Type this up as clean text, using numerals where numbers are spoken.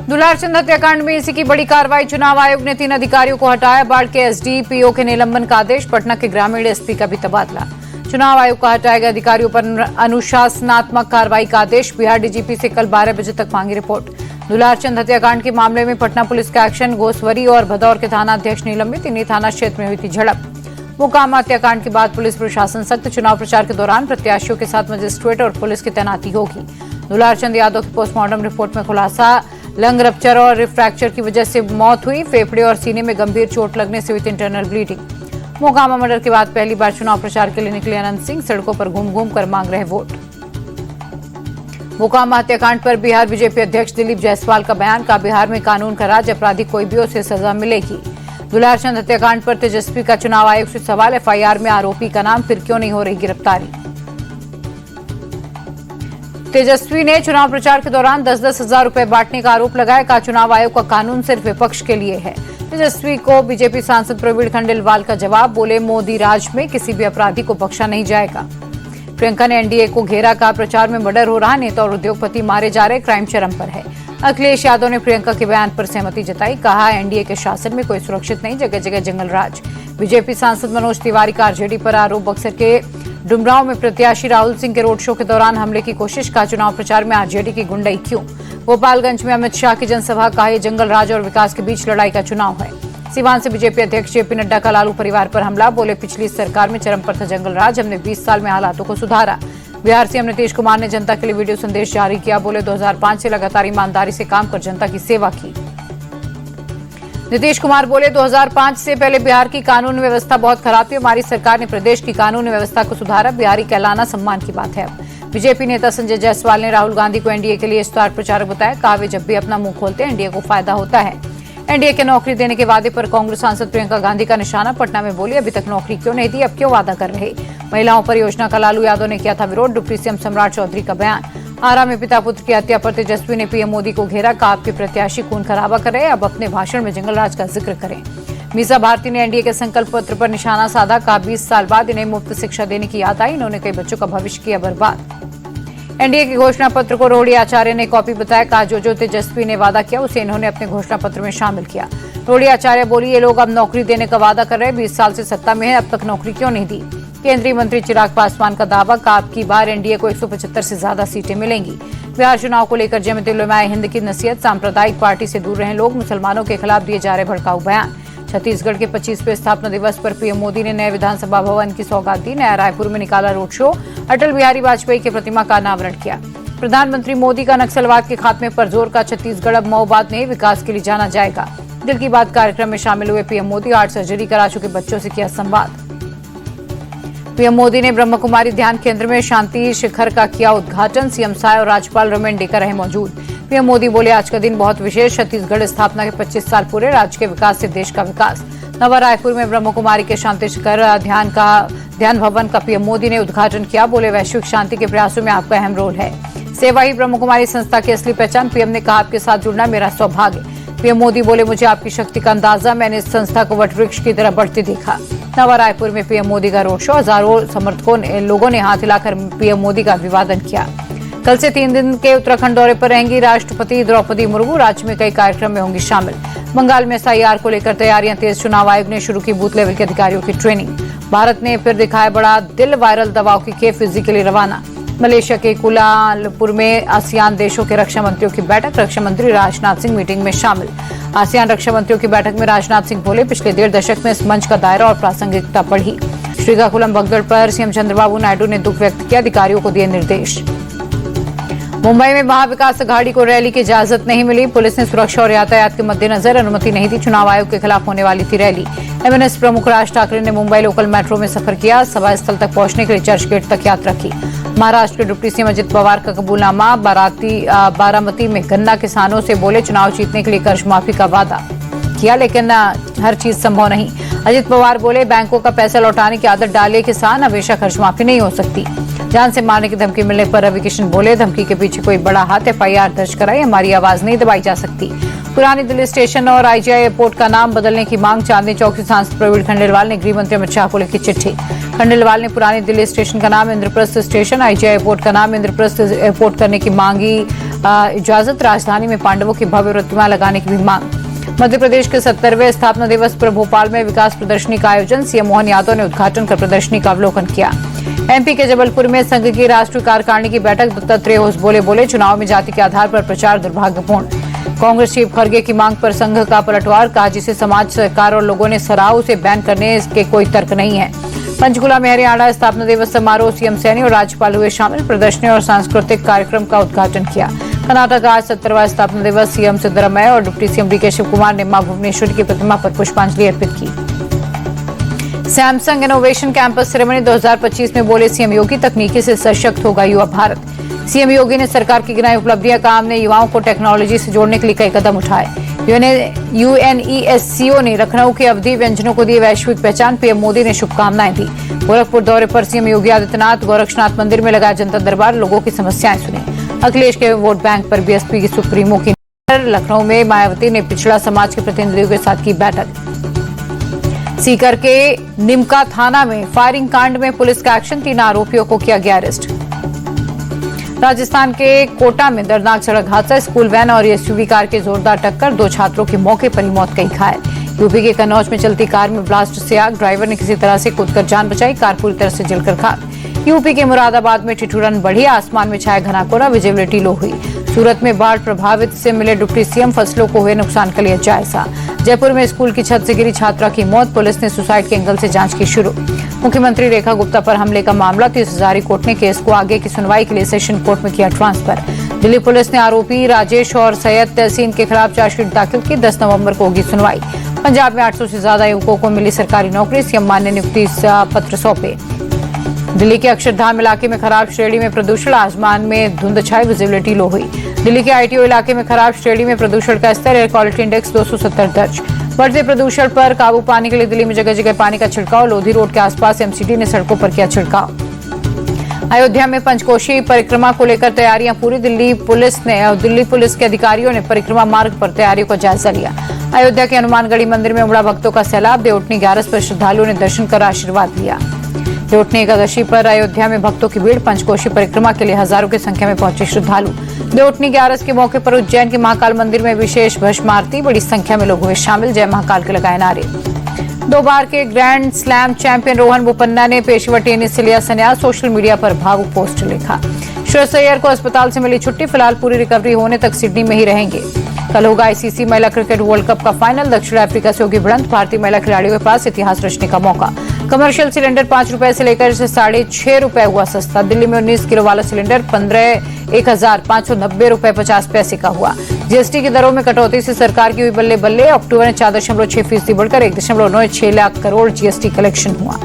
दुलारचंद हत्याकांड में इसी की बड़ी कार्रवाई। चुनाव आयोग ने 3 अधिकारियों को हटाया। बाढ़ के एसडीपीओ के निलंबन का आदेश। पटना के ग्रामीण एसपी का भी तबादला। चुनाव आयोग का हटाए गए अधिकारियों पर अनुशासनात्मक कार्रवाई का आदेश। बिहार डीजीपी से कल 12 बजे तक मांगी रिपोर्ट। दुलारचंद हत्याकांड के मामले में पटना पुलिस का एक्शन। घोसवरी और भदौर के थाना अध्यक्ष निलंबित। इन्हीं थाना क्षेत्र में हुई थी झड़प। मोकामा हत्याकांड के बाद पुलिस प्रशासन सख्त। चुनाव प्रचार के दौरान प्रत्याशियों के साथ मजिस्ट्रेट और पुलिस की तैनाती होगी। दुलारचंद यादव की पोस्टमार्टम रिपोर्ट में खुलासा। लंग रप्चर और फ्रैक्चर की वजह से मौत हुई। फेफड़े और सीने में गंभीर चोट लगने से हुई थी इंटरनल ब्लीडिंग। मोकामा मर्डर के बाद पहली बार चुनाव प्रचार के लिए निकले अनंत सिंह। सड़कों पर घूम घूम कर मांग रहे वोट। मोकामा हत्याकांड पर बिहार बीजेपी अध्यक्ष दिलीप जायसवाल का बयान। का बिहार में कानून का राज, अपराधी कोई भी हो उसे सजा मिलेगी। दुलारचंद हत्याकांड पर तेजस्वी का चुनाव आयोग से सवाल। एफआईआर में आरोपी का नाम, फिर क्यों नहीं हो रही गिरफ्तारी। तेजस्वी ने चुनाव प्रचार के दौरान 10-10 हजार रुपए बांटने का आरोप लगाया। कहा चुनाव आयोग का कानून सिर्फ विपक्ष के लिए है। तेजस्वी को बीजेपी सांसद प्रवीण खंडेलवाल का जवाब। बोले मोदी राज में किसी भी अपराधी को बख्शा नहीं जाएगा। प्रियंका ने एनडीए को घेरा। कहा प्रचार में मर्डर हो रहा, नेता और उद्योगपति मारे जा रहे, क्राइम चरम पर है। अखिलेश यादव ने प्रियंका के बयान पर सहमति जताई। कहा एनडीए के शासन में कोई सुरक्षित नहीं, जगह जगह जंगल राज। बीजेपी सांसद मनोज तिवारी का आरजेडी पर आरोप। बक्सर के डुमरांव में प्रत्याशी राहुल सिंह के रोड शो के दौरान हमले की कोशिश। का चुनाव प्रचार में आरजेडी की गुंडई क्यों। गोपालगंज में अमित शाह की जनसभा। कहा यह जंगल राज और विकास के बीच लड़ाई का चुनाव है। सिवान से बीजेपी अध्यक्ष जेपी नड्डा का लालू परिवार पर हमला। बोले पिछली सरकार में चरम पर था जंगल राज, हमने 20 साल में हालातों को सुधारा। बिहार सीएम नीतीश कुमार ने जनता के लिए वीडियो संदेश जारी किया। बोले 2005 से लगातार ईमानदारी से काम कर जनता की सेवा की। नीतीश कुमार बोले 2005 से पहले बिहार की कानून व्यवस्था बहुत खराब थी। हमारी सरकार ने प्रदेश की कानून व्यवस्था को सुधारा। बिहारी कहलाना सम्मान की बात है। बीजेपी नेता संजय जायसवाल ने राहुल गांधी को एनडीए के लिए स्टार प्रचारक बताया। कहा वे जब भी अपना मुंह खोलते हैं एनडीए को फायदा होता है। एनडीए के नौकरी देने के वादे पर कांग्रेस सांसद प्रियंका गांधी का निशाना। पटना में बोली अभी तक नौकरी क्यों नहीं दी, अब क्यों वादा कर रहे। महिलाओं पर योजना का लालू यादव ने किया था विरोध। डिप्टी सीएम सम्राट चौधरी का बयान। आरा में पिता पुत्र की हत्या पर तेजस्वी ने पीएम मोदी को घेरा। कहा आपके प्रत्याशी खून खराबा कर रहे, अब अपने भाषण में जंगलराज का जिक्र करें। मीसा भारती ने एनडीए के संकल्प पत्र पर निशाना साधा। कहा 20 साल बाद इन्हें मुफ्त शिक्षा देने की याद आई। इन्होंने कई बच्चों का भविष्य किया बर्बाद। एनडीए के घोषणा पत्र को रोड़ी आचार्य ने कॉपी बताया। कहा जो तेजस्वी ने वादा किया उसे इन्होंने अपने घोषणा पत्र में शामिल किया। रोड़ी आचार्य बोली ये लोग अब नौकरी देने का वादा कर रहे हैं, 20 साल से सत्ता में है, अब तक नौकरी क्यों नहीं दी। केंद्रीय मंत्री चिराग पासवान का दावा। का अब की बार एनडीए को 175 से ज्यादा सीटें मिलेंगी। बिहार चुनाव को लेकर जमीयत उलमा हिंद की नसीहत। सांप्रदायिक पार्टी से दूर रहें लोग, मुसलमानों के खिलाफ दिए जा रहे भड़काऊ बयान। छत्तीसगढ़ के 25वें स्थापना दिवस पर पीएम मोदी ने नए विधानसभा भवन की सौगात दी। नया रायपुर में निकाला रोड शो। अटल बिहारी वाजपेयी की प्रतिमा का अनावरण किया। प्रधानमंत्री मोदी का नक्सलवाद के खात्मे पर जोर। का छत्तीसगढ़ अब मऊबाद नहीं विकास के लिए जाना जाएगा। दिल की बात कार्यक्रम में शामिल हुए पीएम मोदी। हार्ट सर्जरी करा चुके बच्चों से किया संवाद। पीएम मोदी ने ब्रह्म कुमारी ध्यान केंद्र में शांति शिखर का किया उद्घाटन। सीएम साय और राज्यपाल रमेन डेका रहे मौजूद। पीएम मोदी बोले आज का दिन बहुत विशेष। छत्तीसगढ़ स्थापना के 25 साल पूरे, राज्य के विकास से देश का विकास। नवा रायपुर में ब्रह्म कुमारी के शांति शिखर ध्यान भवन का पीएम मोदी ने उद्घाटन किया। बोले वैश्विक शांति के प्रयासों में आपका अहम रोल है। सेवा ही ब्रह्म कुमारी संस्था की असली पहचान। पीएम ने कहा आपके साथ जुड़ना मेरा सौभाग्य। पीएम मोदी बोले मुझे आपकी शक्ति का अंदाजा, मैंने इस संस्था को वटवृक्ष की तरह बढ़ते देखा। नवा रायपुर में पीएम मोदी का रोड शो। हजारों समर्थकों लोगों ने हाथ हिलाकर पीएम मोदी का अभिवादन किया। कल से 3 दिन के उत्तराखंड दौरे पर रहेंगी राष्ट्रपति द्रौपदी मुर्मू। राज्य में कई कार्यक्रम में होंगी शामिल। बंगाल में एसआईआर को लेकर तैयारियां तेज। चुनाव आयोग ने शुरू की बूथ लेवल के अधिकारियों की ट्रेनिंग। भारत ने फिर दिखाया बड़ा दिल। वायरल दवाओं की खेप फिजी के लिए रवाना। मलेशिया के कुलालंपुर में आसियान देशों के रक्षा मंत्रियों की बैठक। रक्षा मंत्री राजनाथ सिंह मीटिंग में शामिल। आसियान रक्षा मंत्रियों की बैठक में राजनाथ सिंह बोले पिछले 1.5 दशक में इस मंच का दायरा और प्रासंगिकता बढ़ी। श्रीकाकुलम भगदड़ पर सीएम चंद्रबाबू नायडू ने दुख व्यक्त किया। अधिकारियों को दिए निर्देश। मुंबई में महाविकास अघाड़ी को रैली की इजाजत नहीं मिली। पुलिस ने सुरक्षा और यातायात के मद्देनजर अनुमति नहीं दी। चुनाव आयोग के खिलाफ होने वाली थी रैली। एमएनएस प्रमुख राज ठाकरे ने मुंबई लोकल मेट्रो में सफर किया। सभा स्थल तक पहुंचने के लिए चर्च गेट तक यात्रा की। महाराष्ट्र के डिप्टी सीएम अजित पवार का कबूलनामा। बारामती में गन्ना किसानों से बोले चुनाव जीतने के लिए कर्ज माफी का वादा किया, लेकिन हर चीज संभव नहीं। अजित पवार बोले बैंकों का पैसा लौटाने की आदत डाले किसान, हमेशा कर्ज माफी नहीं हो सकती। जान से मारने की धमकी मिलने पर रवि किशन बोले धमकी के पीछे कोई बड़ा हाथ। एफआईआर दर्ज कराई, हमारी आवाज नहीं दबाई जा सकती। पुरानी दिल्ली स्टेशन और आईजीआई एयरपोर्ट का नाम बदलने की मांग। चांदनी चौक से सांसद प्रवीण खंडेलवाल ने गृह मंत्री अमित शाह को लिखी चिट्ठी। खंडेलवाल ने पुरानी दिल्ली स्टेशन का नाम इंद्रप्रस्थ स्टेशन, आईजीआई एयरपोर्ट का नाम इंद्रप्रस्थ एयरपोर्ट करने की मांगी इजाजत। राजधानी में पांडवों की भव्य प्रतिमा लगाने की भी मांग। मध्य प्रदेश के 70वें स्थापना दिवस पर भोपाल में विकास प्रदर्शनी का आयोजन। सीएम मोहन यादव ने उद्घाटन कर प्रदर्शनी का अवलोकन किया। एमपी के जबलपुर में संघ की राष्ट्रीय कार्यकारिणी की बैठक। दत्तात्रेय होस बोले चुनाव में जाति के आधार पर प्रचार दुर्भाग्यपूर्ण। कांग्रेस चीफ खड़गे की मांग पर संघ का पलटवार। कहा जिसे समाज सरकार और लोगों ने सराहा उसे बैन करने के कोई तर्क नहीं है। पंचकुला में हरियाणा स्थापना दिवस समारोह। सीएम सैनी और राज्यपाल हुए शामिल। प्रदर्शनी और सांस्कृतिक कार्यक्रम का उद्घाटन किया। कर्नाटक आज 70वां स्थापना दिवस। सीएम सिद्धरामैया और डिप्टी सीएम डीके शिव कुमार ने मां भुवनेश्वरी की प्रतिमा पर पुष्पांजलि अर्पित की। सैमसंग इनोवेशन कैंपस सेरेमनी 2025 में बोले सीएम योगी, तकनीकी से सशक्त होगा युवा भारत। सीएम योगी ने सरकार की गिनाई उपलब्धियां। कहा हमने युवाओं को टेक्नोलॉजी से जोड़ने के लिए कई कदम उठाए। यूएनईएससीओ ने लखनऊ के अवधि व्यंजनों को दी वैश्विक पहचान। पीएम मोदी ने शुभकामनाएं दी। गोरखपुर दौरे पर सीएम योगी आदित्यनाथ गोरक्षनाथ मंदिर में लगाया जनता दरबार। लोगों की समस्याएं सुनी। अखिलेश के वोट बैंक पर बीएसपी की सुप्रीमो की नजर। लखनऊ में मायावती ने पिछड़ा समाज के प्रतिनिधियों के साथ की बैठक। सीकर के निमका थाना में फायरिंग कांड में पुलिस का एक्शन। 3 आरोपियों को किया गया अरेस्ट। राजस्थान के कोटा में दर्दनाक सड़क हादसा। स्कूल वैन और एसयूवी कार की जोरदार टक्कर। 2 छात्रों की मौके पर ही मौत, कई घायल। यूपी के कन्नौज में चलती कार में ब्लास्ट से आग। ड्राइवर ने किसी तरह से कूदकर जान बचाई। कार पूरी तरह से जलकर खाक। यूपी के मुरादाबाद में ठिठुरन बढ़ी। आसमान में छाया घना कोहरा। विजिबिलिटी लो हुई। सूरत में बाढ़ प्रभावित से मिले डिप्टी सीएम। फसलों को हुए नुकसान का लिया जायजा। जयपुर में स्कूल की छत से गिरी छात्रा की मौत। पुलिस ने सुसाइड के एंगल से जांच की शुरू। मुख्यमंत्री रेखा गुप्ता पर हमले का मामला। 30 हजारी कोर्ट ने केस को आगे की सुनवाई के लिए सेशन कोर्ट में किया ट्रांसफर। दिल्ली पुलिस ने आरोपी राजेश और सैयद तहसीन के खिलाफ चार्जशीट दाखिल की। 10 नवंबर को होगी सुनवाई। पंजाब में 800 से ज्यादा युवकों को मिली सरकारी नौकरी। सीएम मान ने नियुक्ति पत्र सौंपे। दिल्ली के अक्षरधाम इलाके में खराब श्रेणी में प्रदूषण। आसमान में धुंध छाई। विजिबिलिटी लो हुई। दिल्ली के आईटीओ इलाके में खराब श्रेणी में प्रदूषण का स्तर। एयर क्वालिटी इंडेक्स 270 दर्ज। बढ़ते प्रदूषण पर काबू पाने के लिए दिल्ली में जगह जगह पानी का छिड़काव। लोधी रोड के आसपास एमसीडी ने सड़कों पर किया छिड़काव। अयोध्या में पंचकोशी परिक्रमा को लेकर तैयारियां पूरी। दिल्ली पुलिस के अधिकारियों ने परिक्रमा मार्ग पर तैयारियों का जायजा लिया। अयोध्या के हनुमानगढ़ी मंदिर में उमड़ा भक्तों का सैलाब। देवउठनी 11 पर श्रद्धालुओं ने दर्शन कर आशीर्वाद लिया। देवउठनी एकादशी पर अयोध्या में भक्तों की भीड़। पंचकोशी परिक्रमा के लिए हजारों की संख्या में पहुंचे श्रद्धालु। देवउठनी 11 के मौके पर उज्जैन के महाकाल मंदिर में विशेष भस्म आरती। बड़ी संख्या में लोग हुए शामिल। जय महाकाल के लगाए नारे। 2 बार के grand slam champion Rohan Bopanna ने पेशेवर टेनिस से लिया संन्यास। सोशल मीडिया पर भावुक पोस्ट लिखा। श्रेयस अय्यर को अस्पताल से मिली छुट्टी। फिलहाल पूरी रिकवरी होने तक सिडनी में ही रहेंगे। कल होगा आईसीसी महिला क्रिकेट वर्ल्ड कप का फाइनल। दक्षिण अफ्रीका से होगी भिड़ंत। भारतीय महिला खिलाड़ियों के पास इतिहास रचने का मौका। कमर्शियल सिलेंडर 5 रुपए से लेकर 6.5 रुपए हुआ सस्ता। दिल्ली में 19 किलो वाला सिलेंडर 15,590 रुपए 50 पैसे का हुआ। जीएसटी की दरों में कटौती से सरकार की हुई बल्ले बल्ले। अक्टूबर में 4.6% बढ़कर 1.96 लाख करोड़ जीएसटी कलेक्शन हुआ।